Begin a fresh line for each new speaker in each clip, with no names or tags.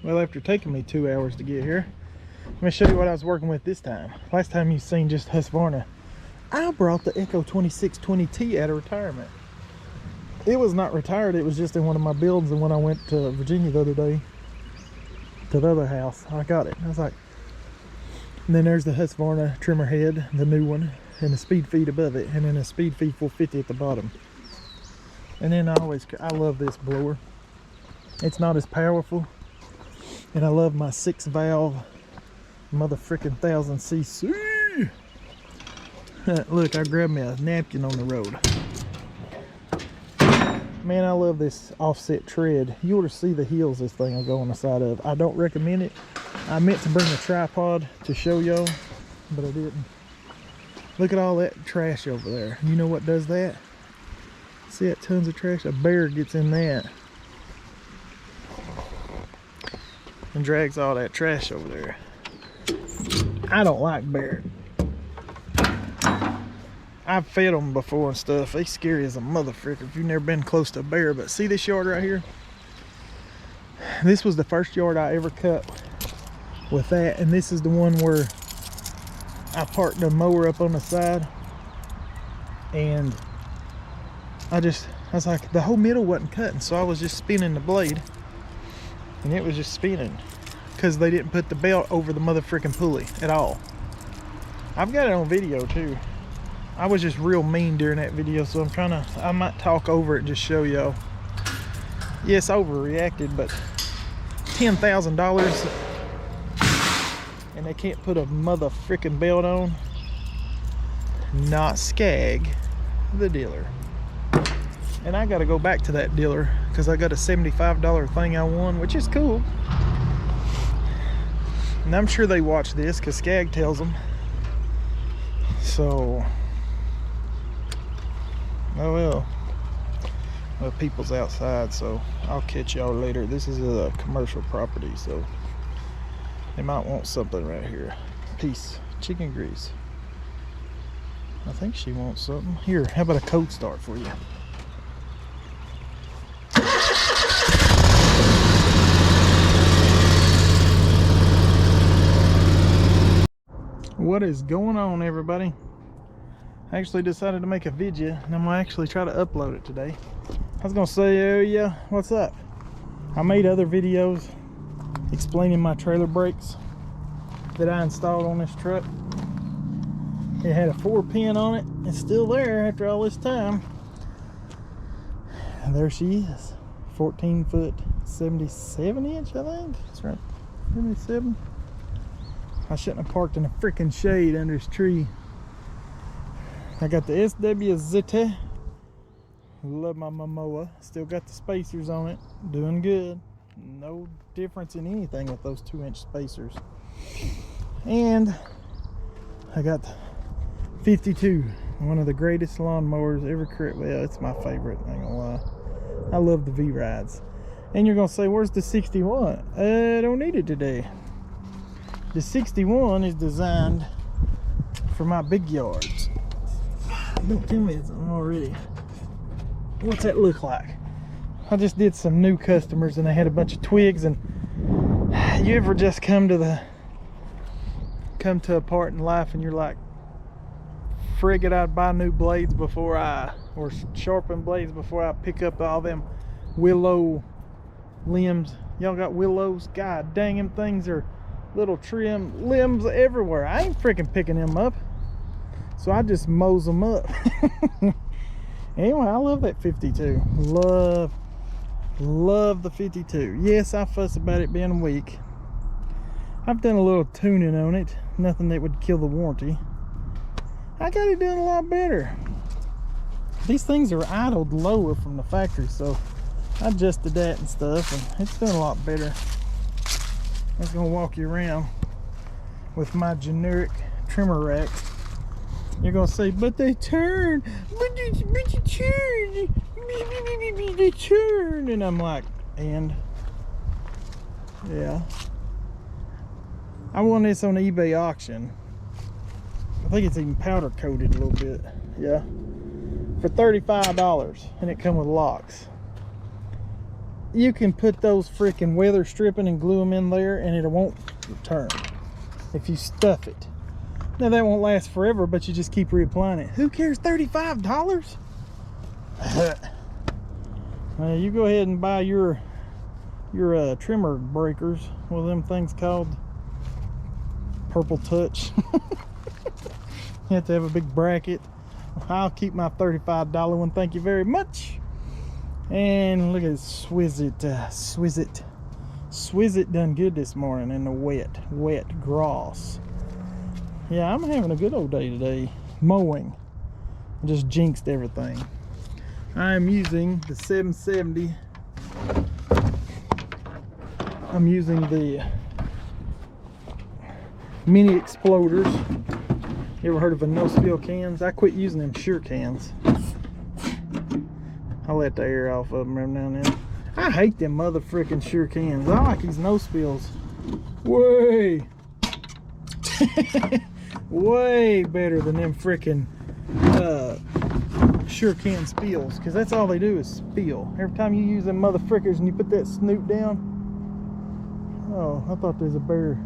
Well, after taking me 2 hours to get here, let me show you what I was working with this time. Last time you seen just Husqvarna, I brought the Echo 2620T out of retirement. It was not retired, it was just in one of my builds, and when I went to Virginia the other day, to the other house, I got it. I was like, and then there's the Husqvarna trimmer head, the new one, and the speed feed above it, and then a speed feed 450 at the bottom. And then I love this blower. It's not as powerful, and I love my 6-valve motherfucking 1000cc. Look, I grabbed me a napkin on the road. Man, I love this offset tread. You ought to see the heels this thing will go on the side of. I don't recommend it. I meant to bring a tripod to show y'all, but I didn't. Look at all that trash over there. You know what does that? See that tons of trash? A bear gets in that and drags all that trash over there. I don't like bears. I've fed them before and stuff. They scary as a motherfucker if you've never been close to a bear. But see this yard right here? This was the first yard I ever cut with that, and this is the one where I parked the mower up on the side, and I was like, the whole middle wasn't cutting, so I was just spinning the blade, and it was just spinning because they didn't put the belt over the motherfucking pulley at all. I've got it on video too. I was just real mean during that video, so I might talk over it and just show y'all. Yes, overreacted, but $10,000 and they can't put a motherfucking belt on. Not Skag, the dealer. And I gotta go back to that dealer because I got a $75 thing I won, which is cool. And I'm sure they watch this because Skag tells them. So, oh well. Well, people's outside, so I'll catch y'all later. This is a commercial property, so they might want something right here. Peace. Chicken grease. I think she wants something. Here, how about a cold start for you? What is going on, everybody? I actually decided to make a video, and I'm gonna actually try to upload it today. I was gonna say, oh yeah, what's up? I made other videos explaining my trailer brakes that I installed on this truck. It had a 4-pin on it. It's still there after all this time. And there she is. 14 foot 77 inch, I think. That's right. 77. I shouldn't have parked in a freaking shade under this tree. I got the SWZT. Love my Momoa. Still got the spacers on it. Doing good. No difference in anything with those 2-inch spacers. And I got 52. One of the greatest lawnmowers ever created. Well, it's my favorite, I ain't gonna lie. I love the V-Rides. And you're gonna say, where's the 61? I don't need it today. The 61 is designed for my big yards. Don't tell me it's already. What's that look like? I just did some new customers and they had a bunch of twigs, and you ever just come to a part in life and you're like, frig it, I'd buy new blades or sharpen blades before I pick up all them willow limbs. Y'all got willows? God dang, them things are little trim limbs everywhere. I ain't freaking picking them up, so I just mows them up. Anyway, I love that 52. Love the 52. Yes, I fuss about it being weak. I've done a little tuning on it. Nothing that would kill the warranty. I got it done a lot better. These things are idled lower from the factory, so I adjusted that and stuff, and it's done a lot better. I was gonna walk you around with my generic trimmer rack. You're gonna say, but they turn, but you turn, they turn, and I'm like, and yeah, I won this on eBay auction. I think it's even powder coated a little bit, yeah, for $35, and it come with locks. you can put those freaking weather stripping and glue them in there and it won't turn if you stuff it. Now that won't last forever, but you just keep reapplying it. Who cares? $35? You go ahead and buy your trimmer breakers. What are them things called? Purple Touch. You have to have a big bracket. I'll keep my $35 one, thank you very much. And look at Swizzit. Swizzit done good this morning in the wet grass. Yeah, I'm having a good old day today. Mowing. I just jinxed everything. I am using the 770. I'm using the mini exploders. You ever heard of a no-spill cans? I quit using them Sure cans. I let the air off of them every now and then. I hate them mother frickin' Sure cans. I like these no-spills. Way way better than them frickin' Sure can spills, because that's all they do is spill. Every time you use them mother frickers and you put that snoot down. Oh, I thought there was a bear.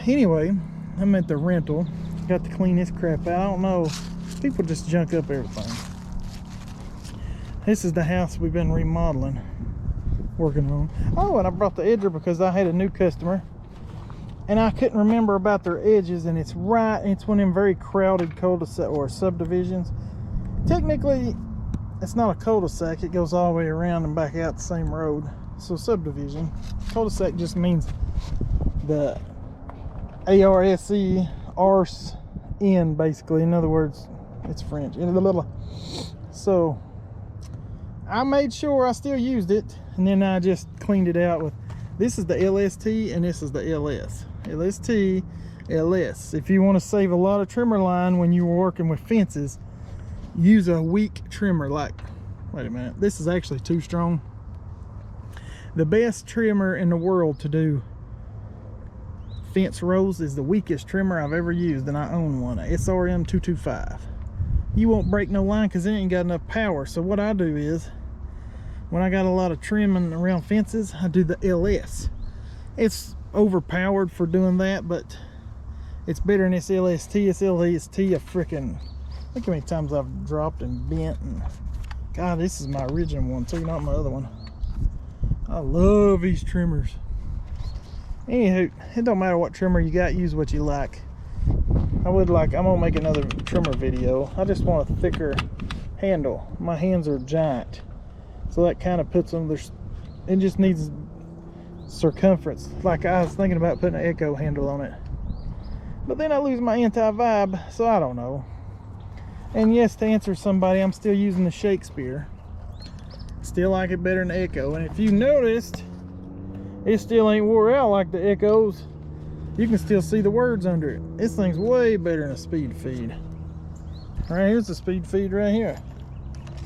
Anyway, I'm at the rental. Got to clean this crap out. I don't know. People just junk up everything. This is the house we've been remodeling, working on. Oh, and I brought the edger because I had a new customer and I couldn't remember about their edges, and it's one of them very crowded cul-de-sac or subdivisions. Technically, it's not a cul-de-sac. It goes all the way around and back out the same road. So subdivision. Cul-de-sac just means the ARSE, arse, in, basically. In other words, it's French. So I made sure I still used it, and then I just cleaned it out with, this is the LST and this is the LS. LST, LS. If you want to save a lot of trimmer line when you were working with fences, use a weak trimmer. Like, wait a minute, this is actually too strong. The best trimmer in the world to do fence rows is the weakest trimmer I've ever used, and I own one, a SRM 225. You won't break no line because it ain't got enough power. So what I do is, when I got a lot of trimming around fences, I do the LS. It's overpowered for doing that, but it's better than this LST. This LST a freaking, look how many times I've dropped and bent, and God, this is my original one too, not my other one. I love these trimmers. Anywho, it don't matter what trimmer you got, use what you like. I'm gonna make another trimmer video. I just want a thicker handle. My hands are giant, so that kind of puts them there. It just needs circumference. Like, I was thinking about putting an Echo handle on it, but then I lose my anti-vibe, so I don't know. And yes, to answer somebody, I'm still using the Shakespeare. Still like it better than the Echo. And if you noticed, it still ain't wore out like the Echoes. You can still see the words under it. This thing's way better than a speed feed. Right here's the speed feed right here.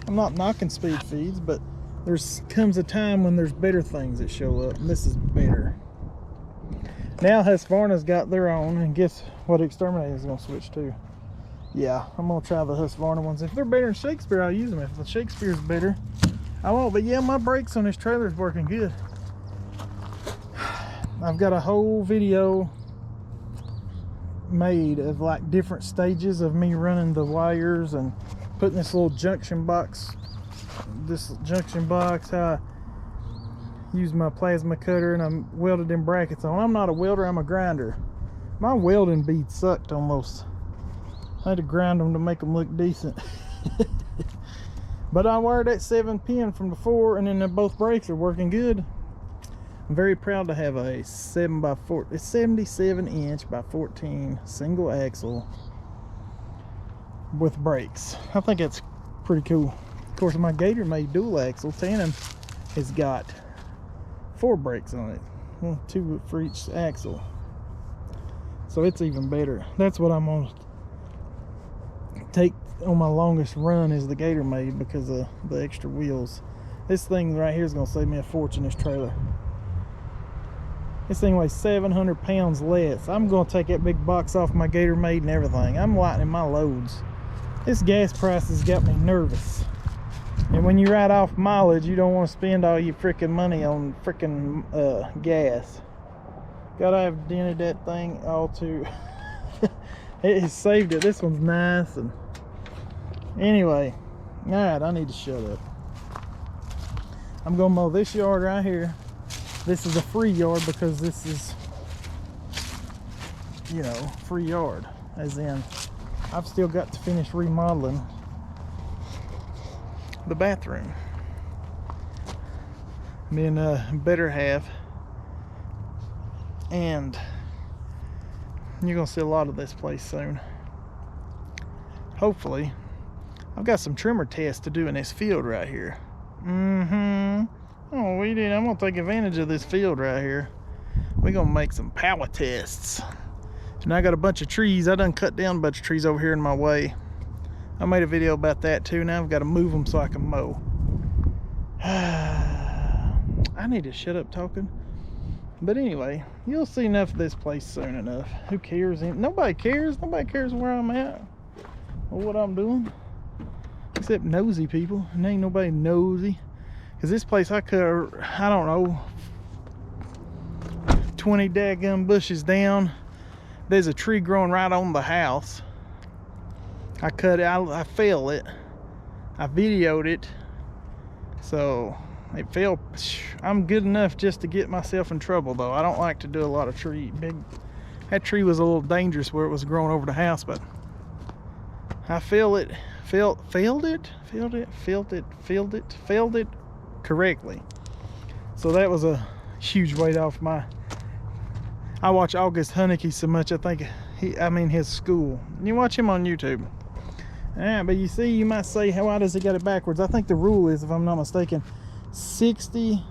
I'm not knocking speed feeds, but comes a time when there's better things that show up, and this is better. Now Husqvarna's got their own, and guess what Exterminator is going to switch to? Yeah, I'm going to try the Husqvarna ones. If they're better than Shakespeare, I'll use them. If the Shakespeare's better, I won't. But yeah, my brakes on this trailer is working good. I've got a whole video made of like different stages of me running the wires and putting this little junction box, how I use my plasma cutter and I'm welded them brackets on. I'm not a welder, I'm a grinder. My welding beads sucked almost. I had to grind them to make them look decent. But I wired that 7-pin from before, and then both brakes are working good. I'm very proud to have a 7x4, it's 77 inch by 14 single axle with brakes. I think that's pretty cool. Of course, my Gator made dual axle Tandem has got 4 brakes on it, 2 for each axle, so it's even better. That's what I'm gonna take on my longest run, is the Gator made, because of the extra wheels. This thing right here is gonna save me a fortune, this trailer. This thing weighs 700 pounds less. I'm going to take that big box off my Gator made and everything. I'm lightening my loads. This gas price has got me nervous. And when you ride off mileage, you don't want to spend all your freaking money on freaking gas. Gotta have dented that thing all too. It has saved it. This one's nice. And anyway, all right, I need to shut up. I'm gonna mow this yard right here. This is a free yard because this is, you know, free yard, as in I've still got to finish remodeling the bathroom. Me and better half, and you're gonna see a lot of this place soon. Hopefully. I've got some trimmer tests to do in this field right here. Oh, I'm gonna take advantage of this field right here. We're gonna make some power tests. And I got a bunch of trees. I done cut down a bunch of trees over here in my way. I made a video about that too. Now I've got to move them so I can mow. I need to shut up talking. But anyway, you'll see enough of this place soon enough. Who cares? Nobody cares. Nobody cares where I'm at or what I'm doing. Except nosy people. And ain't nobody nosy. Because this place I cut, I don't know, 20 daggum bushes down. There's a tree growing right on the house. I cut it, I fell it. I videoed it. So it fell. I'm good enough just to get myself in trouble though. I don't like to do a lot of that tree was a little dangerous where it was growing over the house, but I fell it correctly. So that was a huge weight off my. I watch August Hunnicky so much, I think his school. You watch him on YouTube. Yeah, but you see, you might say, why does he got it backwards? I think the rule is, if I'm not mistaken, 60-40.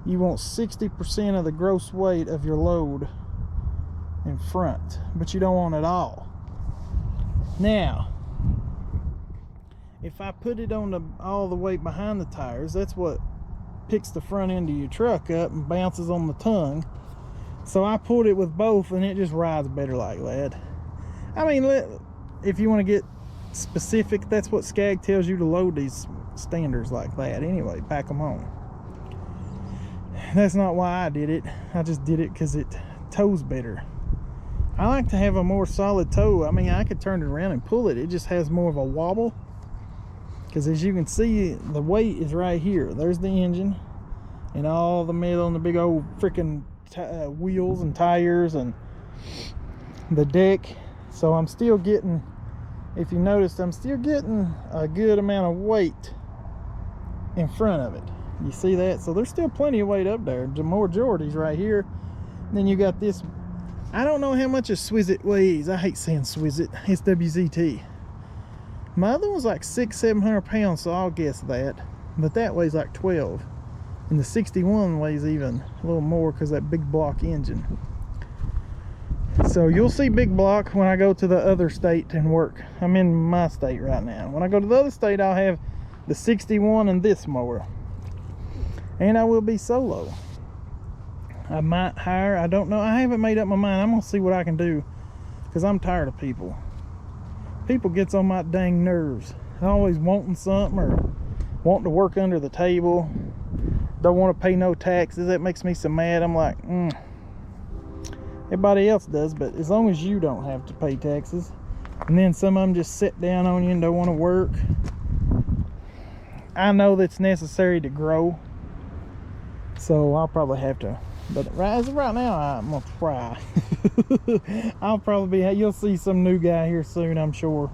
You want 60% of the gross weight of your load in front, but you don't want it all. Now, if I put it on all the weight behind the tires, that's what picks the front end of your truck up and bounces on the tongue. So I pulled it with both and it just rides better like that. I mean, if you want to get specific, that's what Skag tells you to load these standers like that. Anyway, pack them on. That's not why I did it. I just did it because it tows better. I like to have a more solid toe. I mean, I could turn it around and pull it. It just has more of a wobble. Because as you can see, the weight is right here. There's the engine and all the metal and the big old freaking wheels and tires and the deck. So I'm still getting, if you notice, I'm still getting a good amount of weight in front of it. You see that? So there's still plenty of weight up there. The majority's right here. And then you got this. I don't know how much a Swizzit weighs. I hate saying Swizzit. It's WZT. My other one's like 600-700 pounds, so I'll guess that. But that weighs like 12. And the 61 weighs even a little more because that big block engine. So you'll see big block when I go to the other state and work. I'm in my state right now. When I go to the other state, I'll have the 61 and this mower. And I will be solo. I might hire, I don't know. I haven't made up my mind. I'm going to see what I can do because I'm tired of people. People gets on my dang nerves. Always wanting something or wanting to work under the table. Don't want to pay no taxes. That makes me so mad. I'm like, everybody else does, but as long as you don't have to pay taxes. And then some of them just sit down on you and don't want to work. I know that's necessary to grow. So I'll probably have to. But as of right now, I'm gonna try. I'll probably be, you'll see some new guy here soon, I'm sure.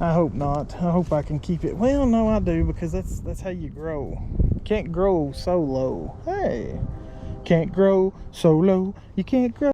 I hope not. I hope I can keep it. Well, no, I do, because that's how you grow. Can't grow so low. Hey, can't grow so low. You can't grow.